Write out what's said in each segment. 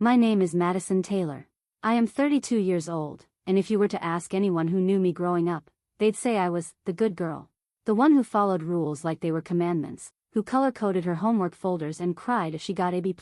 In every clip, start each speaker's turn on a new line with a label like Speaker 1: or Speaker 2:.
Speaker 1: My name is Madison Taylor. I am 32 years old, and if you were to ask anyone who knew me growing up, they'd say I was the good girl. The one who followed rules like they were commandments, who color-coded her homework folders and cried if she got a B+.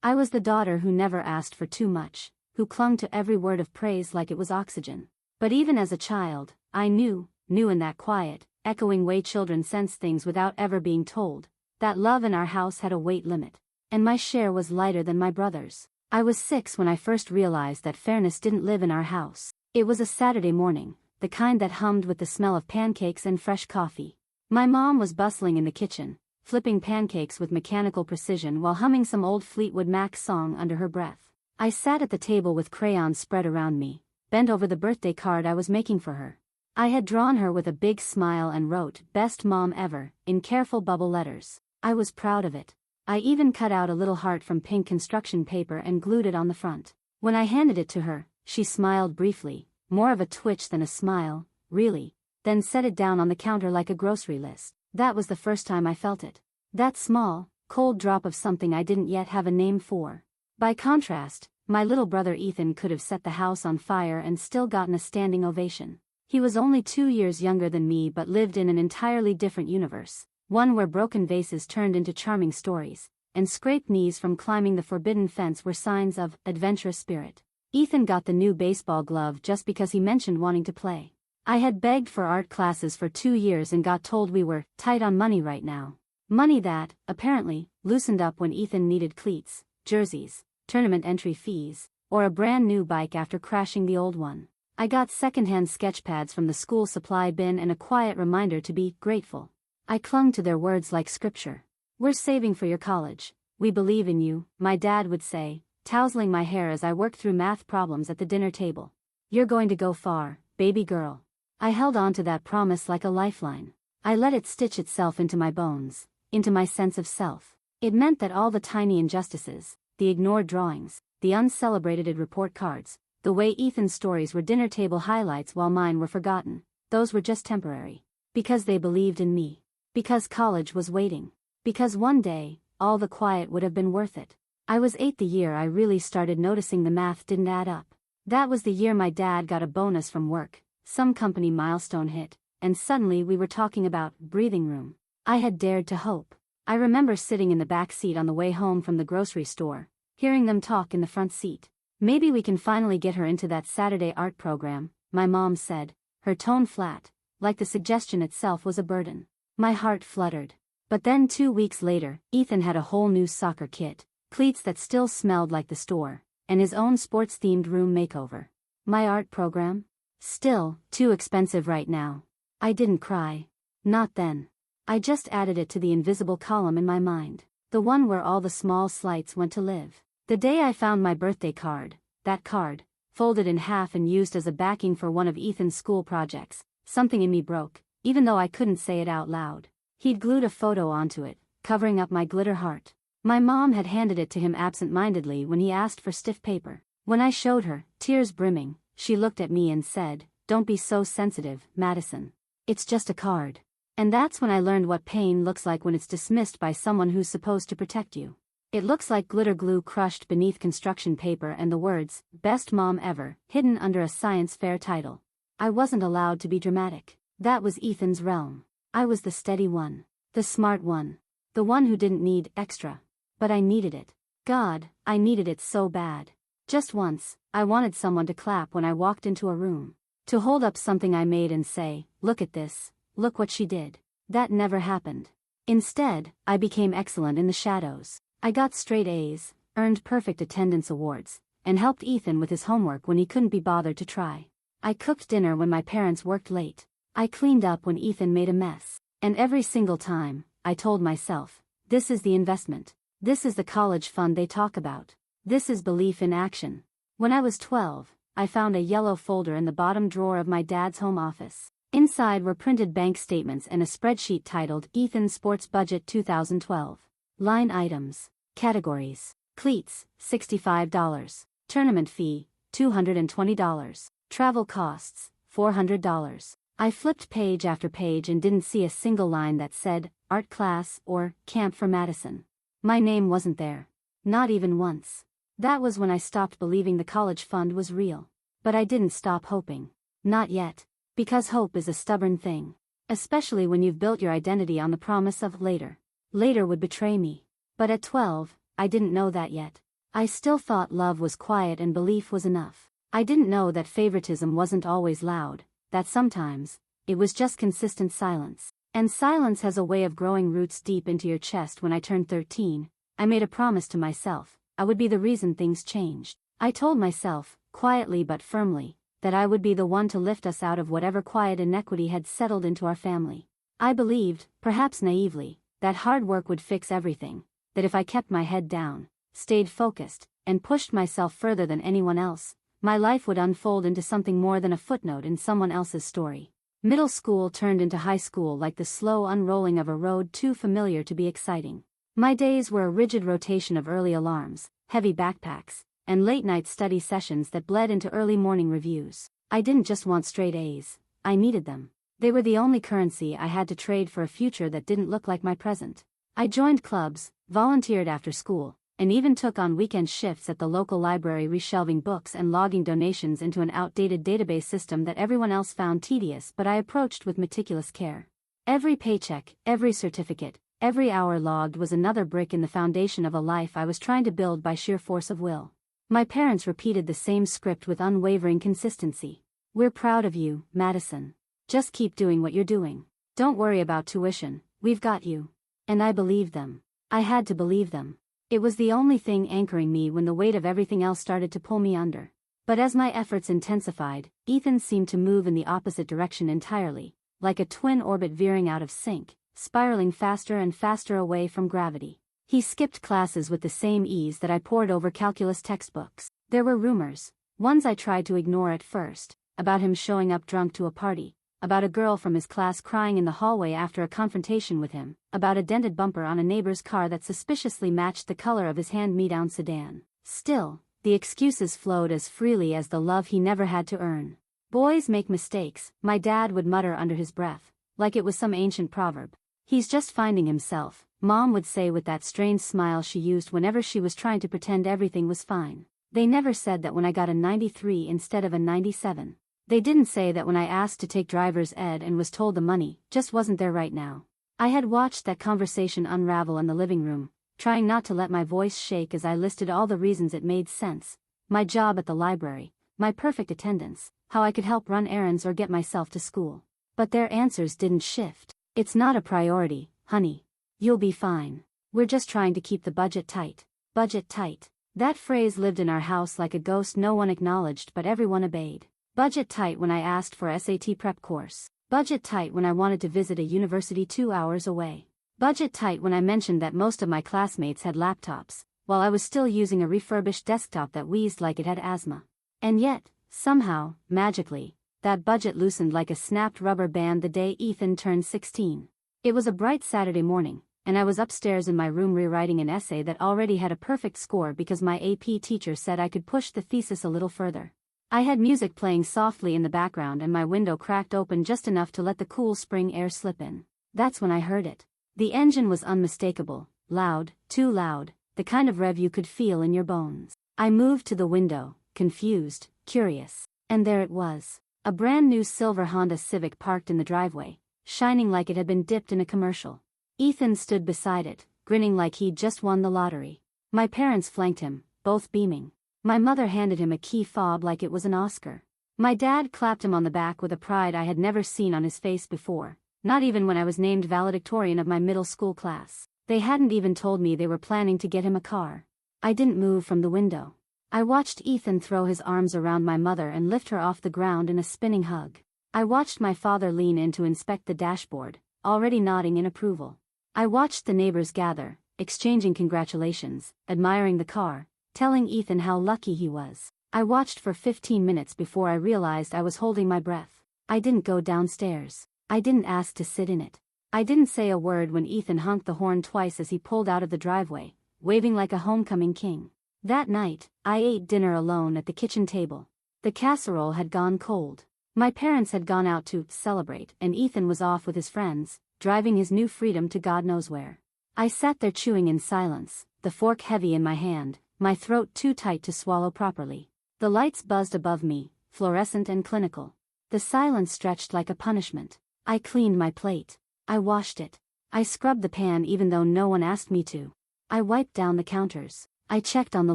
Speaker 1: I was the daughter who never asked for too much, who clung to every word of praise like it was oxygen. But even as a child, I knew in that quiet, echoing way children sense things without ever being told, that love in our house had a weight limit, and my share was lighter than my brother's. I was 6 when I first realized that fairness didn't live in our house. It was a Saturday morning, the kind that hummed with the smell of pancakes and fresh coffee. My mom was bustling in the kitchen, flipping pancakes with mechanical precision while humming some old Fleetwood Mac song under her breath. I sat at the table with crayons spread around me, bent over the birthday card I was making for her. I had drawn her with a big smile and wrote, "Best Mom Ever," in careful bubble letters. I was proud of it. I even cut out a little heart from pink construction paper and glued it on the front. When I handed it to her, she smiled briefly, more of a twitch than a smile, really, then set it down on the counter like a grocery list. That was the first time I felt it. That small, cold drop of something I didn't yet have a name for. By contrast, my little brother Ethan could have set the house on fire and still gotten a standing ovation. He was only 2 years younger than me but lived in an entirely different universe. One where broken vases turned into charming stories, and scraped knees from climbing the forbidden fence were signs of adventurous spirit. Ethan got the new baseball glove just because he mentioned wanting to play. I had begged for art classes for 2 years and got told we were tight on money right now. Money that, apparently, loosened up when Ethan needed cleats, jerseys, tournament entry fees, or a brand new bike after crashing the old one. I got secondhand sketch pads from the school supply bin and a quiet reminder to be grateful. I clung to their words like scripture. "We're saving for your college. We believe in you," my dad would say, tousling my hair as I worked through math problems at the dinner table. "You're going to go far, baby girl." I held on to that promise like a lifeline. I let it stitch itself into my bones, into my sense of self. It meant that all the tiny injustices, the ignored drawings, the uncelebrated report cards, the way Ethan's stories were dinner table highlights while mine were forgotten, those were just temporary. Because they believed in me. Because college was waiting. Because one day, all the quiet would have been worth it. I was 8 the year I really started noticing the math didn't add up. That was the year my dad got a bonus from work, some company milestone hit, and suddenly we were talking about breathing room. I had dared to hope. I remember sitting in the back seat on the way home from the grocery store, hearing them talk in the front seat. "Maybe we can finally get her into that Saturday art program," my mom said, her tone flat, like the suggestion itself was a burden. My heart fluttered. But then 2 weeks later, Ethan had a whole new soccer kit, cleats that still smelled like the store, and his own sports-themed room makeover. My art program? Still, too expensive right now. I didn't cry. Not then. I just added it to the invisible column in my mind, the one where all the small slights went to live. The day I found my birthday card, that card, folded in half and used as a backing for one of Ethan's school projects, something in me broke, even though I couldn't say it out loud. He'd glued a photo onto it, covering up my glitter heart. My mom had handed it to him absent-mindedly when he asked for stiff paper. When I showed her, tears brimming, she looked at me and said, "Don't be so sensitive, Madison. It's just a card." And that's when I learned what pain looks like when it's dismissed by someone who's supposed to protect you. It looks like glitter glue crushed beneath construction paper and the words, "Best Mom Ever," hidden under a science fair title. I wasn't allowed to be dramatic. That was Ethan's realm. I was the steady one. The smart one. The one who didn't need extra. But I needed it. God, I needed it so bad. Just once, I wanted someone to clap when I walked into a room. To hold up something I made and say, "Look at this, look what she did." That never happened. Instead, I became excellent in the shadows. I got straight A's, earned perfect attendance awards, and helped Ethan with his homework when he couldn't be bothered to try. I cooked dinner when my parents worked late. I cleaned up when Ethan made a mess. And every single time, I told myself, this is the investment. This is the college fund they talk about. This is belief in action. When I was 12, I found a yellow folder in the bottom drawer of my dad's home office. Inside were printed bank statements and a spreadsheet titled Ethan Sports Budget 2012. Line items. Categories. Cleats, $65. Tournament fee, $220. Travel costs, $400. I flipped page after page and didn't see a single line that said, art class or camp for Madison. My name wasn't there. Not even once. That was when I stopped believing the college fund was real. But I didn't stop hoping. Not yet. Because hope is a stubborn thing. Especially when you've built your identity on the promise of later. Later would betray me. But at 12, I didn't know that yet. I still thought love was quiet and belief was enough. I didn't know that favoritism wasn't always loud, that sometimes, it was just consistent silence. And silence has a way of growing roots deep into your chest. When I turned 13, I made a promise to myself, I would be the reason things changed. I told myself, quietly but firmly, that I would be the one to lift us out of whatever quiet inequity had settled into our family. I believed, perhaps naively, that hard work would fix everything, that if I kept my head down, stayed focused, and pushed myself further than anyone else, my life would unfold into something more than a footnote in someone else's story. Middle school turned into high school like the slow unrolling of a road too familiar to be exciting. My days were a rigid rotation of early alarms, heavy backpacks, and late-night study sessions that bled into early morning reviews. I didn't just want straight A's, I needed them. They were the only currency I had to trade for a future that didn't look like my present. I joined clubs, volunteered after school, and even took on weekend shifts at the local library, reshelving books and logging donations into an outdated database system that everyone else found tedious but I approached with meticulous care. Every paycheck, every certificate, every hour logged was another brick in the foundation of a life I was trying to build by sheer force of will. My parents repeated the same script with unwavering consistency. "We're proud of you, Madison. Just keep doing what you're doing. Don't worry about tuition, we've got you." And I believed them. I had to believe them. It was the only thing anchoring me when the weight of everything else started to pull me under. But as my efforts intensified, Ethan seemed to move in the opposite direction entirely, like a twin orbit veering out of sync, spiraling faster and faster away from gravity. He skipped classes with the same ease that I pored over calculus textbooks. There were rumors, ones I tried to ignore at first, about him showing up drunk to a party, about a girl from his class crying in the hallway after a confrontation with him, about a dented bumper on a neighbor's car that suspiciously matched the color of his hand-me-down sedan. Still, the excuses flowed as freely as the love he never had to earn. "Boys make mistakes," my dad would mutter under his breath, like it was some ancient proverb. "He's just finding himself," Mom would say with that strange smile she used whenever she was trying to pretend everything was fine. They never said that when I got a 93 instead of a 97. They didn't say that when I asked to take driver's ed and was told the money just wasn't there right now. I had watched that conversation unravel in the living room, trying not to let my voice shake as I listed all the reasons it made sense. My job at the library, my perfect attendance, how I could help run errands or get myself to school. But their answers didn't shift. "It's not a priority, honey. You'll be fine. We're just trying to keep the budget tight." Budget tight. That phrase lived in our house like a ghost no one acknowledged but everyone obeyed. Budget tight when I asked for SAT prep course. Budget tight when I wanted to visit a university 2 hours away. Budget tight when I mentioned that most of my classmates had laptops, while I was still using a refurbished desktop that wheezed like it had asthma. And yet, somehow, magically, that budget loosened like a snapped rubber band the day Ethan turned 16. It was a bright Saturday morning, and I was upstairs in my room rewriting an essay that already had a perfect score because my AP teacher said I could push the thesis a little further. I had music playing softly in the background and my window cracked open just enough to let the cool spring air slip in. That's when I heard it. The engine was unmistakable, loud, too loud, the kind of rev you could feel in your bones. I moved to the window, confused, curious. And there it was. A brand new silver Honda Civic parked in the driveway, shining like it had been dipped in a commercial. Ethan stood beside it, grinning like he'd just won the lottery. My parents flanked him, both beaming. My mother handed him a key fob like it was an Oscar. My dad clapped him on the back with a pride I had never seen on his face before, not even when I was named valedictorian of my middle school class. They hadn't even told me they were planning to get him a car. I didn't move from the window. I watched Ethan throw his arms around my mother and lift her off the ground in a spinning hug. I watched my father lean in to inspect the dashboard, already nodding in approval. I watched the neighbors gather, exchanging congratulations, admiring the car, telling Ethan how lucky he was. I watched for 15 minutes before I realized I was holding my breath. I didn't go downstairs. I didn't ask to sit in it. I didn't say a word when Ethan honked the horn twice as he pulled out of the driveway, waving like a homecoming king. That night, I ate dinner alone at the kitchen table. The casserole had gone cold. My parents had gone out to celebrate and Ethan was off with his friends, driving his new freedom to God knows where. I sat there chewing in silence, the fork heavy in my hand, my throat too tight to swallow properly. The lights buzzed above me, fluorescent and clinical. The silence stretched like a punishment. I cleaned my plate. I washed it. I scrubbed the pan even though no one asked me to. I wiped down the counters. I checked on the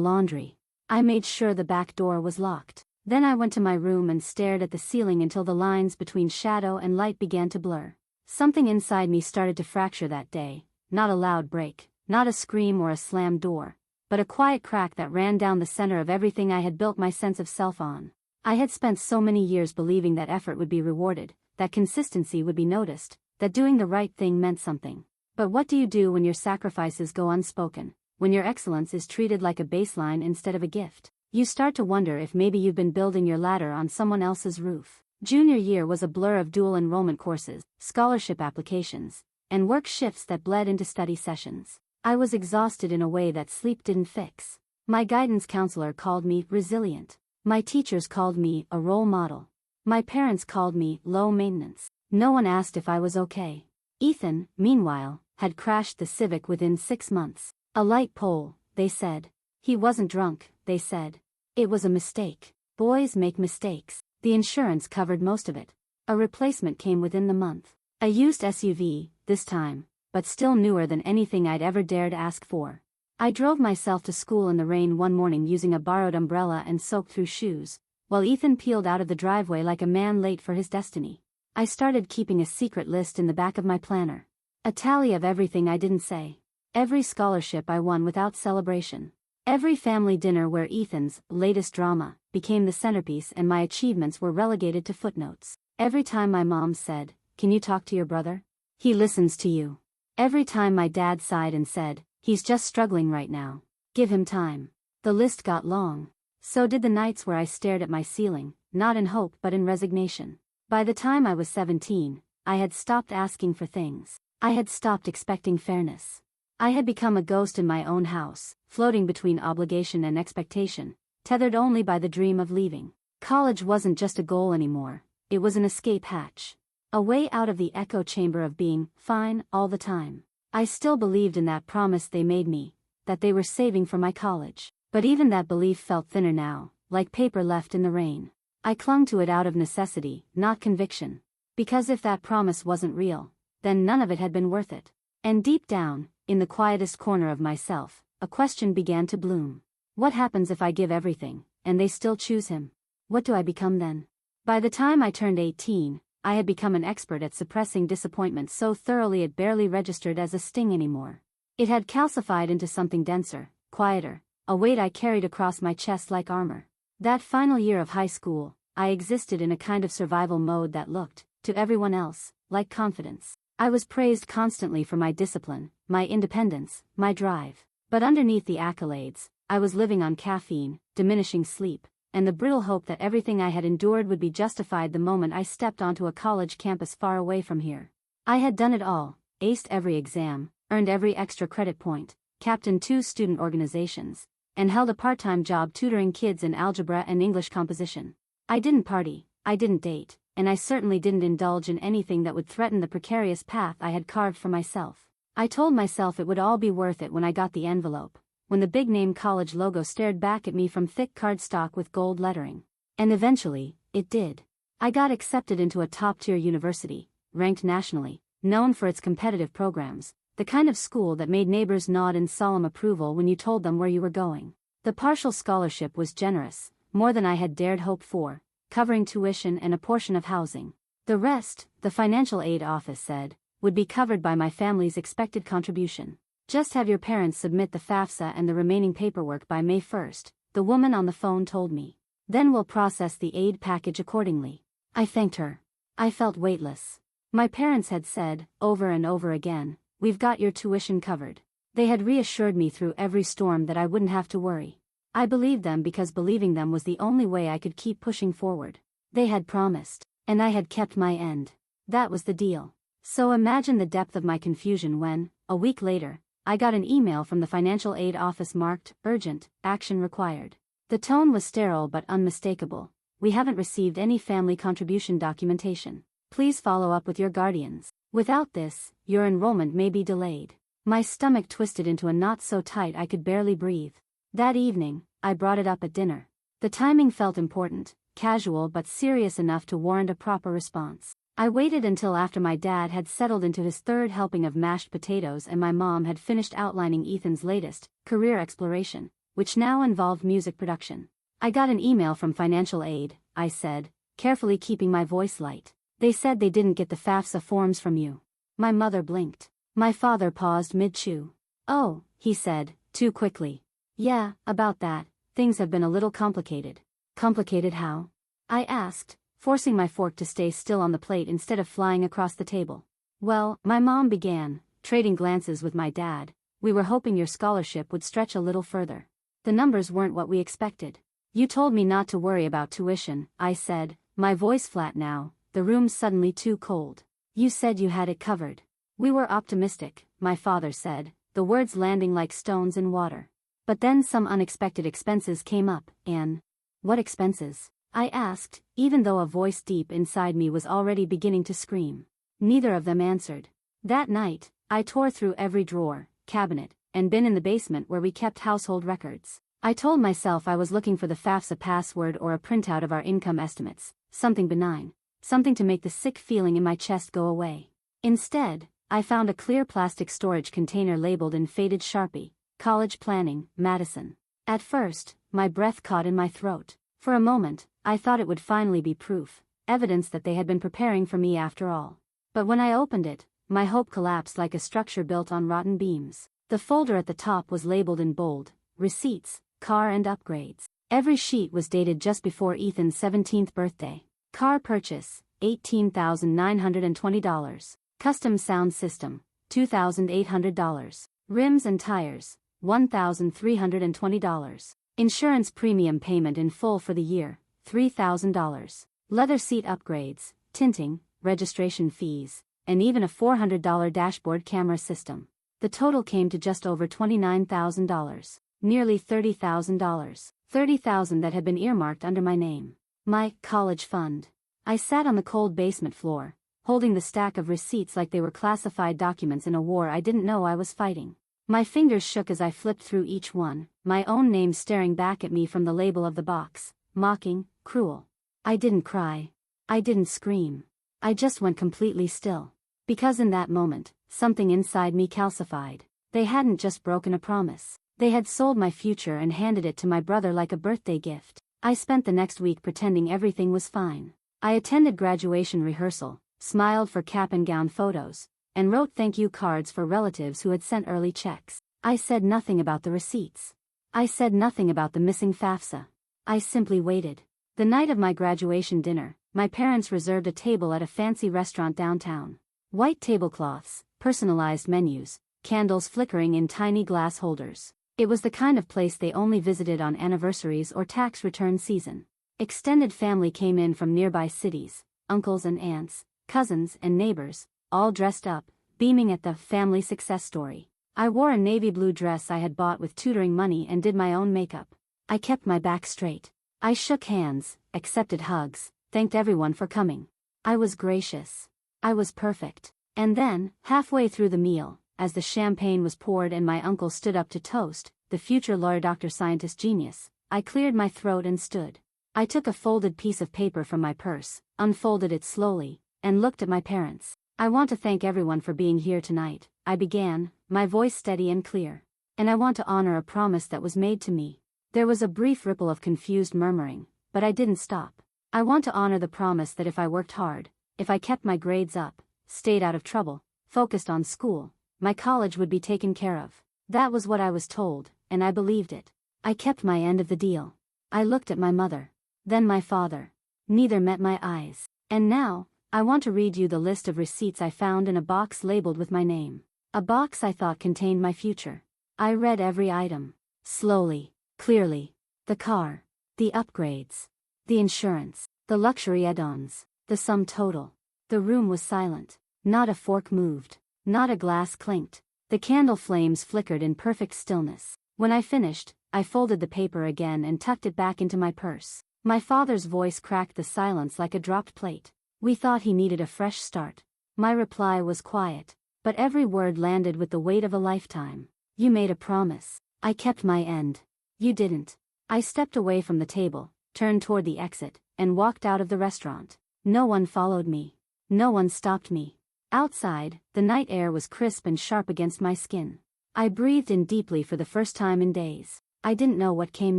Speaker 1: laundry. I made sure the back door was locked. Then I went to my room and stared at the ceiling until the lines between shadow and light began to blur. Something inside me started to fracture that day, not a loud break, not a scream or a slammed door, but a quiet crack that ran down the center of everything I had built my sense of self on. I had spent so many years believing that effort would be rewarded, that consistency would be noticed, that doing the right thing meant something. But what do you do when your sacrifices go unspoken, when your excellence is treated like a baseline instead of a gift? You start to wonder if maybe you've been building your ladder on someone else's roof. Junior year was a blur of dual enrollment courses, scholarship applications, and work shifts that bled into study sessions. I was exhausted in a way that sleep didn't fix. My guidance counselor called me resilient. My teachers called me a role model. My parents called me low maintenance. No one asked if I was okay. Ethan, meanwhile, had crashed the Civic within 6 months. A light pole, they said. He wasn't drunk, they said. It was a mistake. Boys make mistakes. The insurance covered most of it. A replacement came within the month. A used SUV, this time, but still newer than anything I'd ever dared ask for. I drove myself to school in the rain one morning using a borrowed umbrella and soaked-through shoes, while Ethan peeled out of the driveway like a man late for his destiny. I started keeping a secret list in the back of my planner. A tally of everything I didn't say. Every scholarship I won without celebration. Every family dinner where Ethan's latest drama became the centerpiece and my achievements were relegated to footnotes. Every time my mom said, "Can you talk to your brother? He listens to you." Every time my dad sighed and said, "He's just struggling right now. Give him time." The list got long. So did the nights where I stared at my ceiling, not in hope but in resignation. By the time I was 17, I had stopped asking for things. I had stopped expecting fairness. I had become a ghost in my own house, floating between obligation and expectation, tethered only by the dream of leaving. College wasn't just a goal anymore, it was an escape hatch. A way out of the echo chamber of being fine all the time. I still believed in that promise they made me, that they were saving for my college. But even that belief felt thinner now, like paper left in the rain. I clung to it out of necessity, not conviction. Because if that promise wasn't real, then none of it had been worth it. And deep down, in the quietest corner of myself, a question began to bloom. What happens if I give everything, and they still choose him? What do I become then? By the time I turned 18, I had become an expert at suppressing disappointment so thoroughly it barely registered as a sting anymore. It had calcified into something denser, quieter, a weight I carried across my chest like armor. That final year of high school, I existed in a kind of survival mode that looked, to everyone else, like confidence. I was praised constantly for my discipline, my independence, my drive. But underneath the accolades, I was living on caffeine, diminishing sleep, and the brittle hope that everything I had endured would be justified the moment I stepped onto a college campus far away from here. I had done it all, aced every exam, earned every extra credit point, captained 2 student organizations, and held a part-time job tutoring kids in algebra and English composition. I didn't party, I didn't date, and I certainly didn't indulge in anything that would threaten the precarious path I had carved for myself. I told myself it would all be worth it when I got the envelope, when the big-name college logo stared back at me from thick cardstock with gold lettering. And eventually, it did. I got accepted into a top-tier university, ranked nationally, known for its competitive programs, the kind of school that made neighbors nod in solemn approval when you told them where you were going. The partial scholarship was generous, more than I had dared hope for, covering tuition and a portion of housing. The rest, the financial aid office said, would be covered by my family's expected contribution. Just have your parents submit the FAFSA and the remaining paperwork by May 1st, the woman on the phone told me. Then we'll process the aid package accordingly. I thanked her. I felt weightless. My parents had said, over and over again, "We've got your tuition covered." They had reassured me through every storm that I wouldn't have to worry. I believed them because believing them was the only way I could keep pushing forward. They had promised, and I had kept my end. That was the deal. So imagine the depth of my confusion when, a week later, I got an email from the financial aid office marked, "Urgent, action required." The tone was sterile but unmistakable. "We haven't received any family contribution documentation. Please follow up with your guardians. Without this, your enrollment may be delayed." My stomach twisted into a knot so tight I could barely breathe. That evening, I brought it up at dinner. The timing felt important, casual but serious enough to warrant a proper response. I waited until after my dad had settled into his third helping of mashed potatoes and my mom had finished outlining Ethan's latest career exploration, which now involved music production. I got an email from financial aid, I said, carefully keeping my voice light. They said they didn't get the FAFSA forms from you. My mother blinked. My father paused mid-chew. Oh, he said, too quickly. Yeah, about that, things have been a little complicated. Complicated how? I asked, forcing my fork to stay still on the plate instead of flying across the table. Well, my mom began, trading glances with my dad. We were hoping your scholarship would stretch a little further. The numbers weren't what we expected. You told me not to worry about tuition, I said, my voice flat now, the room suddenly too cold. You said you had it covered. We were optimistic, my father said, the words landing like stones in water. But then some unexpected expenses came up, and... What expenses? I asked, even though a voice deep inside me was already beginning to scream. Neither of them answered. That night, I tore through every drawer, cabinet, and bin in the basement where we kept household records. I told myself I was looking for the FAFSA password or a printout of our income estimates, something benign, something to make the sick feeling in my chest go away. Instead, I found a clear plastic storage container labeled in faded Sharpie, College Planning, Madison. At first, my breath caught in my throat. For a moment, I thought it would finally be proof, evidence that they had been preparing for me after all. But when I opened it, my hope collapsed like a structure built on rotten beams. The folder at the top was labeled in bold, receipts, car and upgrades. Every sheet was dated just before Ethan's 17th birthday. Car purchase, $18,920. Custom sound system, $2,800. Rims and tires, $1,320. Insurance premium payment in full for the year, $3,000. Leather seat upgrades, tinting, registration fees, and even a $400 dashboard camera system. The total came to just over $29,000. Nearly $30,000. $30,000 that had been earmarked under my name. My college fund. I sat on the cold basement floor, holding the stack of receipts like they were classified documents in a war I didn't know I was fighting. My fingers shook as I flipped through each one, my own name staring back at me from the label of the box, mocking, cruel. I didn't cry. I didn't scream. I just went completely still. Because in that moment, something inside me calcified. They hadn't just broken a promise. They had sold my future and handed it to my brother like a birthday gift. I spent the next week pretending everything was fine. I attended graduation rehearsal, smiled for cap and gown photos, and wrote thank you cards for relatives who had sent early checks. I said nothing about the receipts. I said nothing about the missing FAFSA. I simply waited. The night of my graduation dinner, my parents reserved a table at a fancy restaurant downtown. White tablecloths, personalized menus, candles flickering in tiny glass holders. It was the kind of place they only visited on anniversaries or tax return season. Extended family came in from nearby cities, uncles and aunts, cousins and neighbors, all dressed up, beaming at the family success story. I wore a navy blue dress I had bought with tutoring money and did my own makeup. I kept my back straight. I shook hands, accepted hugs, thanked everyone for coming. I was gracious. I was perfect. And then, halfway through the meal, as the champagne was poured and my uncle stood up to toast, the future lawyer doctor scientist genius, I cleared my throat and stood. I took a folded piece of paper from my purse, unfolded it slowly, and looked at my parents. I want to thank everyone for being here tonight, I began, my voice steady and clear. And I want to honor a promise that was made to me. There was a brief ripple of confused murmuring, but I didn't stop. I want to honor the promise that if I worked hard, if I kept my grades up, stayed out of trouble, focused on school, my college would be taken care of. That was what I was told, and I believed it. I kept my end of the deal. I looked at my mother. Then my father. Neither met my eyes. And now, I want to read you the list of receipts I found in a box labeled with my name. A box I thought contained my future. I read every item. Slowly, clearly. The car. The upgrades. The insurance. The luxury add-ons. The sum total. The room was silent. Not a fork moved. Not a glass clinked. The candle flames flickered in perfect stillness. When I finished, I folded the paper again and tucked it back into my purse. My father's voice cracked the silence like a dropped plate. We thought he needed a fresh start. My reply was quiet, but every word landed with the weight of a lifetime. You made a promise. I kept my end. You didn't. I stepped away from the table, turned toward the exit, and walked out of the restaurant. No one followed me. No one stopped me. Outside, the night air was crisp and sharp against my skin. I breathed in deeply for the first time in days. I didn't know what came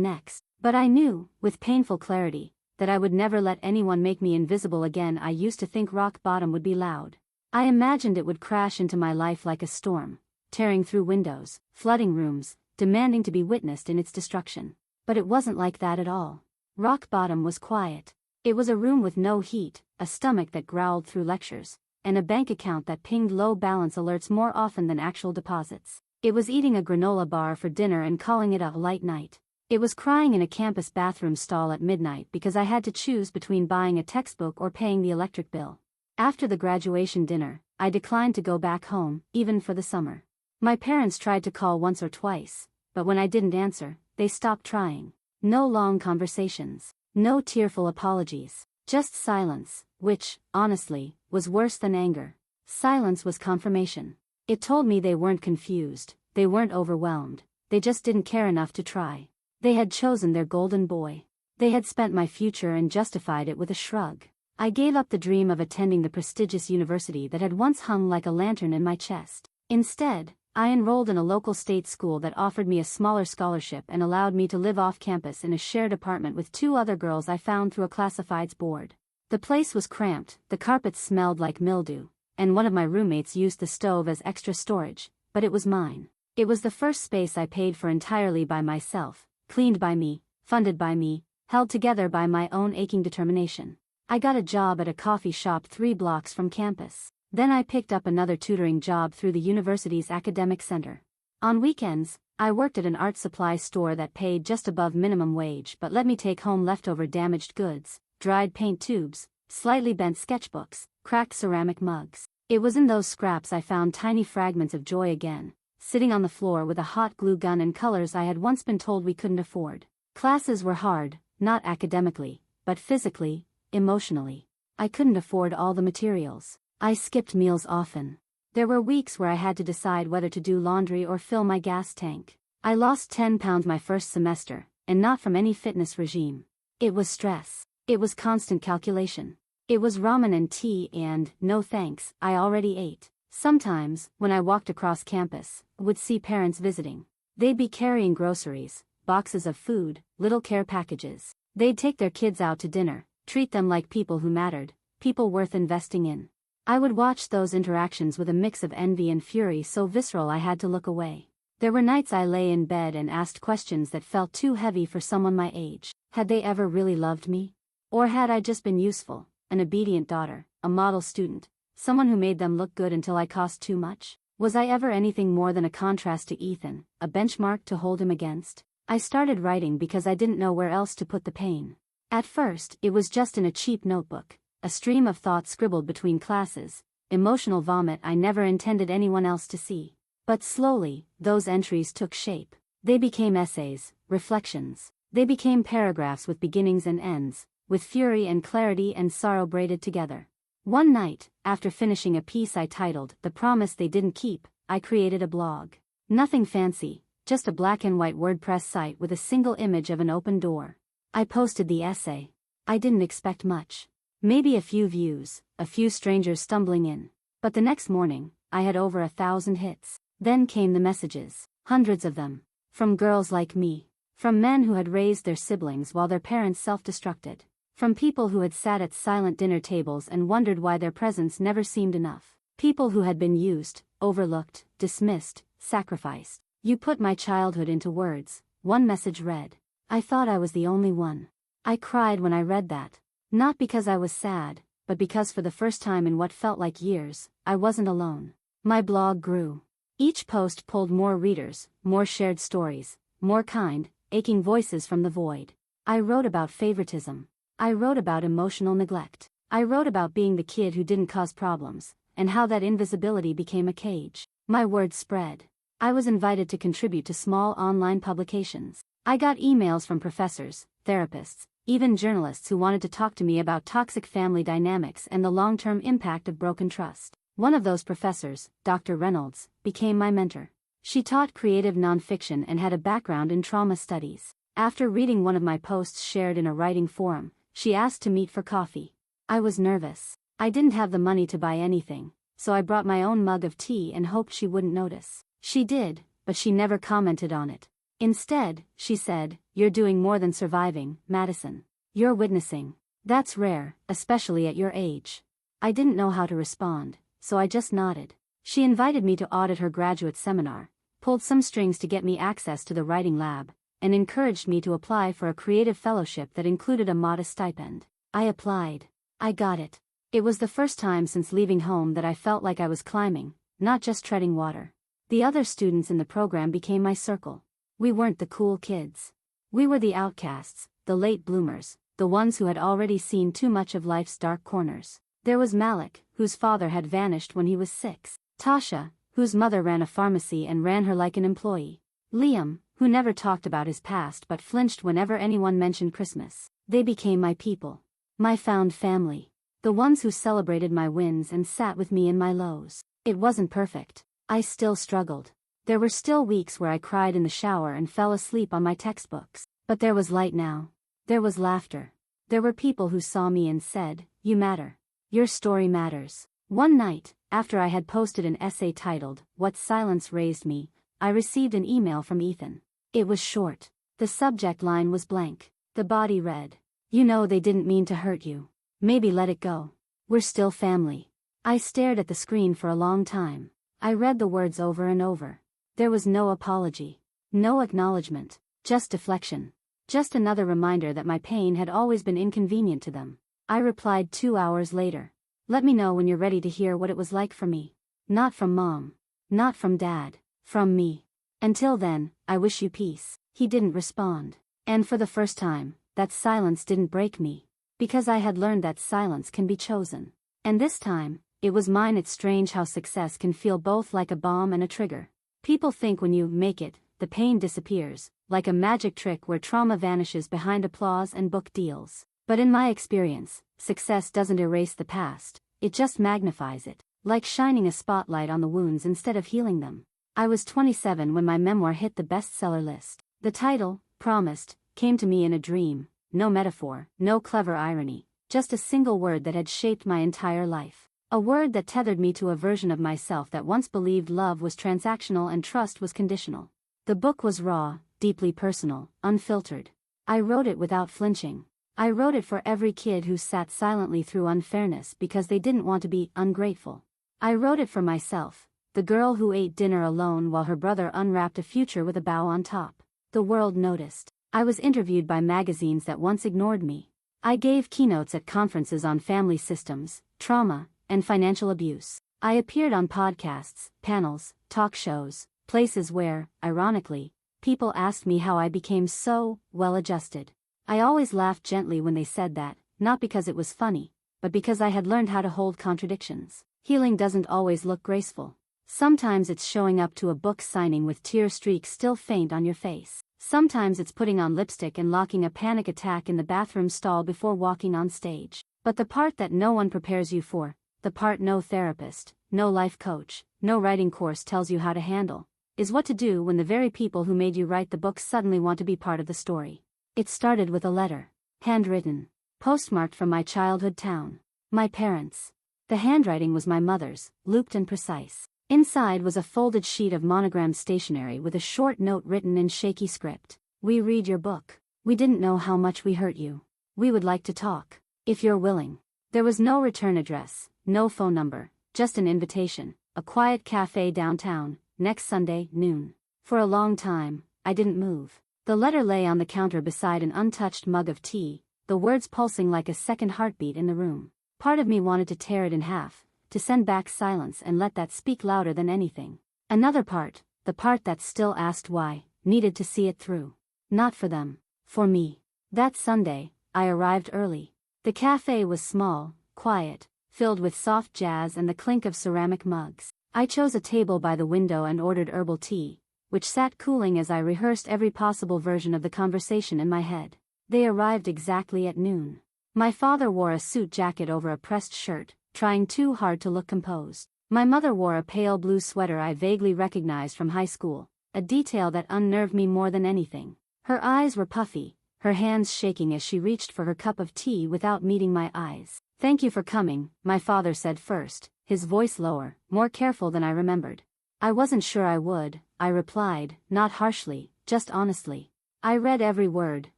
Speaker 1: next, but I knew, with painful clarity, that I would never let anyone make me invisible again. I used to think rock bottom would be loud. I imagined it would crash into my life like a storm, tearing through windows, flooding rooms, demanding to be witnessed in its destruction. But it wasn't like that at all. Rock bottom was quiet. It was a room with no heat, a stomach that growled through lectures, and a bank account that pinged low balance alerts more often than actual deposits. It was eating a granola bar for dinner and calling it a light night. It was crying in a campus bathroom stall at midnight because I had to choose between buying a textbook or paying the electric bill. After the graduation dinner, I declined to go back home, even for the summer. My parents tried to call once or twice, but when I didn't answer, they stopped trying. No long conversations. No tearful apologies. Just silence, which, honestly, was worse than anger. Silence was confirmation. It told me they weren't confused, they weren't overwhelmed, they just didn't care enough to try. They had chosen their golden boy. They had spent my future and justified it with a shrug. I gave up the dream of attending the prestigious university that had once hung like a lantern in my chest. Instead, I enrolled in a local state school that offered me a smaller scholarship and allowed me to live off campus in a shared apartment with 2 other girls I found through a classifieds board. The place was cramped, the carpets smelled like mildew, and one of my roommates used the stove as extra storage, but it was mine. It was the first space I paid for entirely by myself, cleaned by me, funded by me, held together by my own aching determination. I got a job at a coffee shop 3 blocks from campus. Then I picked up another tutoring job through the university's academic center. On weekends, I worked at an art supply store that paid just above minimum wage but let me take home leftover damaged goods, dried paint tubes, slightly bent sketchbooks, cracked ceramic mugs. It was in those scraps I found tiny fragments of joy again, sitting on the floor with a hot glue gun and colors I had once been told we couldn't afford. Classes were hard, not academically, but physically, emotionally. I couldn't afford all the materials. I skipped meals often. There were weeks where I had to decide whether to do laundry or fill my gas tank. I lost 10 pounds my first semester, and not from any fitness regime. It was stress. It was constant calculation. It was ramen and tea and, no thanks, I already ate. Sometimes, when I walked across campus, I would see parents visiting. They'd be carrying groceries, boxes of food, little care packages. They'd take their kids out to dinner, treat them like people who mattered, people worth investing in. I would watch those interactions with a mix of envy and fury so visceral I had to look away. There were nights I lay in bed and asked questions that felt too heavy for someone my age. Had they ever really loved me? Or had I just been useful, an obedient daughter, a model student, someone who made them look good until I cost too much? Was I ever anything more than a contrast to Ethan, a benchmark to hold him against? I started writing because I didn't know where else to put the pain. At first, it was just in a cheap notebook, a stream of thoughts scribbled between classes, emotional vomit I never intended anyone else to see. But slowly, those entries took shape. They became essays, reflections. They became paragraphs with beginnings and ends, with fury and clarity and sorrow braided together. One night, after finishing a piece I titled "The Promise They Didn't Keep," I created a blog. Nothing fancy, just a black and white WordPress site with a single image of an open door. I posted the essay. I didn't expect much. Maybe a few views, a few strangers stumbling in. But the next morning, I had over 1,000 hits. Then came the messages, hundreds of them. From girls like me. From men who had raised their siblings while their parents self-destructed. From people who had sat at silent dinner tables and wondered why their presence never seemed enough. People who had been used, overlooked, dismissed, sacrificed. "You put my childhood into words," one message read. I thought I was the only one. I cried when I read that. Not because I was sad, but because for the first time in what felt like years, I wasn't alone. My blog grew. Each post pulled more readers, more shared stories, more kind, aching voices from the void. I wrote about favoritism. I wrote about emotional neglect. I wrote about being the kid who didn't cause problems, and how that invisibility became a cage. My words spread. I was invited to contribute to small online publications. I got emails from professors, therapists, even journalists who wanted to talk to me about toxic family dynamics and the long-term impact of broken trust. One of those professors, Dr. Reynolds, became my mentor. She taught creative nonfiction and had a background in trauma studies. After reading one of my posts shared in a writing forum, she asked to meet for coffee. I was nervous. I didn't have the money to buy anything, so I brought my own mug of tea and hoped she wouldn't notice. She did, but she never commented on it. Instead, she said, "You're doing more than surviving, Madison. You're witnessing. That's rare, especially at your age." I didn't know how to respond, so I just nodded. She invited me to audit her graduate seminar, pulled some strings to get me access to the writing lab, and encouraged me to apply for a creative fellowship that included a modest stipend. I applied. I got it. It was the first time since leaving home that I felt like I was climbing, not just treading water. The other students in the program became my circle. We weren't the cool kids. We were the outcasts, the late bloomers, the ones who had already seen too much of life's dark corners. There was Malik, whose father had vanished when he was 6. Tasha, whose mother ran a pharmacy and ran her like an employee. Liam, who never talked about his past but flinched whenever anyone mentioned Christmas. They became my people. My found family. The ones who celebrated my wins and sat with me in my lows. It wasn't perfect. I still struggled. There were still weeks where I cried in the shower and fell asleep on my textbooks. But there was light now. There was laughter. There were people who saw me and said, "You matter. Your story matters." One night, after I had posted an essay titled, "What Silence Raised Me," I received an email from Ethan. It was short. The subject line was blank. The body read, "You know they didn't mean to hurt you. Maybe let it go. We're still family." I stared at the screen for a long time. I read the words over and over. There was no apology. No acknowledgement. Just deflection. Just another reminder that my pain had always been inconvenient to them. I replied 2 hours later. "Let me know when you're ready to hear what it was like for me. Not from Mom. Not from Dad. From me. Until then, I wish you peace." He didn't respond. And for the first time, that silence didn't break me. Because I had learned that silence can be chosen. And this time, it was mine. It's strange how success can feel both like a bomb and a trigger. People think when you make it, the pain disappears, like a magic trick where trauma vanishes behind applause and book deals. But in my experience, success doesn't erase the past, it just magnifies it, like shining a spotlight on the wounds instead of healing them. I was 27 when my memoir hit the bestseller list. The title, Promised, came to me in a dream, no metaphor, no clever irony, just a single word that had shaped my entire life. A word that tethered me to a version of myself that once believed love was transactional and trust was conditional. The book was raw, deeply personal, unfiltered. I wrote it without flinching. I wrote it for every kid who sat silently through unfairness because they didn't want to be ungrateful. I wrote it for myself, the girl who ate dinner alone while her brother unwrapped a future with a bow on top. The world noticed. I was interviewed by magazines that once ignored me. I gave keynotes at conferences on family systems, trauma, and financial abuse. I appeared on podcasts, panels, talk shows, places where, ironically, people asked me how I became so well-adjusted. I always laughed gently when they said that, not because it was funny, but because I had learned how to hold contradictions. Healing doesn't always look graceful. Sometimes it's showing up to a book signing with tear streaks still faint on your face. Sometimes it's putting on lipstick and locking a panic attack in the bathroom stall before walking on stage. But the part that no one prepares you for, the part no therapist, no life coach, no writing course tells you how to handle, is what to do when the very people who made you write the book suddenly want to be part of the story. It started with a letter. Handwritten. Postmarked from my childhood town. My parents. The handwriting was my mother's, looped and precise. Inside was a folded sheet of monogrammed stationery with a short note written in shaky script. "We read your book. We didn't know how much we hurt you. We would like to talk, if you're willing." There was no return address, no phone number, just an invitation, a quiet cafe downtown, next Sunday, noon. For a long time, I didn't move. The letter lay on the counter beside an untouched mug of tea, the words pulsing like a second heartbeat in the room. Part of me wanted to tear it in half, to send back silence and let that speak louder than anything. Another part, the part that still asked why, needed to see it through. Not for them, for me. That Sunday, I arrived early. The cafe was small, quiet, filled with soft jazz and the clink of ceramic mugs. I chose a table by the window and ordered herbal tea, which sat cooling as I rehearsed every possible version of the conversation in my head. They arrived exactly at noon. My father wore a suit jacket over a pressed shirt, trying too hard to look composed. My mother wore a pale blue sweater I vaguely recognized from high school, a detail that unnerved me more than anything. Her eyes were puffy, her hands shaking as she reached for her cup of tea without meeting my eyes. "Thank you for coming," my father said first, his voice lower, more careful than I remembered. "I wasn't sure I would," I replied, not harshly, just honestly. "I read every word,"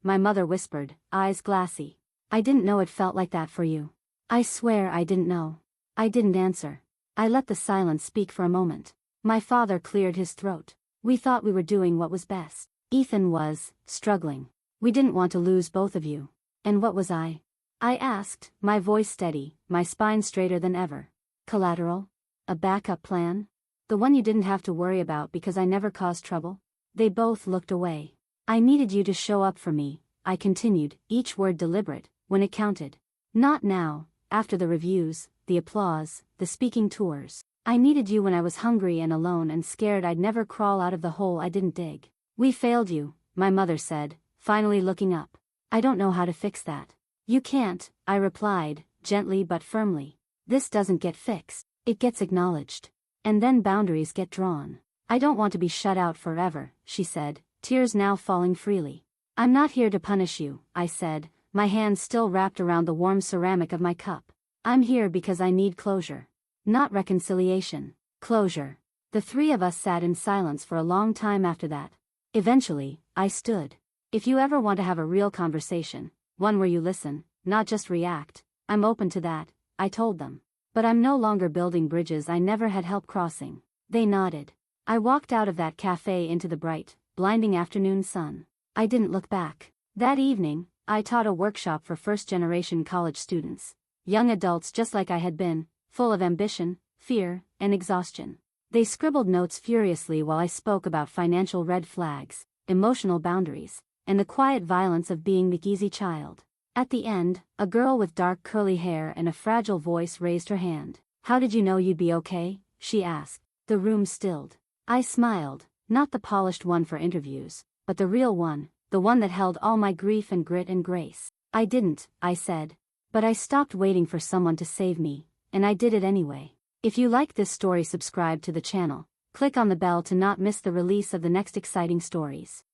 Speaker 1: my mother whispered, eyes glassy. "I didn't know it felt like that for you." "I swear I didn't know." I didn't answer. I let the silence speak for a moment. My father cleared his throat. "We thought we were doing what was best. Ethan was struggling. We didn't want to lose both of you." "And what was I?" I asked, my voice steady, my spine straighter than ever. "Collateral? A backup plan? The one you didn't have to worry about because I never caused trouble?" They both looked away. "I needed you to show up for me," I continued, each word deliberate, "when it counted. Not now, after the reviews, the applause, the speaking tours. I needed you when I was hungry and alone and scared I'd never crawl out of the hole I didn't dig." "We failed you," my mother said, finally looking up. "I don't know how to fix that." "You can't," I replied, gently but firmly. "This doesn't get fixed. It gets acknowledged. And then boundaries get drawn." "I don't want to be shut out forever," she said, tears now falling freely. "I'm not here to punish you," I said, my hands still wrapped around the warm ceramic of my cup. "I'm here because I need closure. Not reconciliation. Closure." The three of us sat in silence for a long time after that. Eventually, I stood. "If you ever want to have a real conversation, one where you listen, not just react, I'm open to that," I told them. "But I'm no longer building bridges I never had help crossing." They nodded. I walked out of that cafe into the bright, blinding afternoon sun. I didn't look back. That evening, I taught a workshop for first-generation college students. Young adults just like I had been, full of ambition, fear, and exhaustion. They scribbled notes furiously while I spoke about financial red flags, emotional boundaries, and the quiet violence of being the easy child. At the end, a girl with dark curly hair and a fragile voice raised her hand. "How did you know you'd be okay?" she asked. The room stilled. I smiled, not the polished one for interviews, but the real one, the one that held all my grief and grit and grace. "I didn't," I said. "But I stopped waiting for someone to save me, and I did it anyway." If you like this story, subscribe to the channel. Click on the bell to not miss the release of the next exciting stories.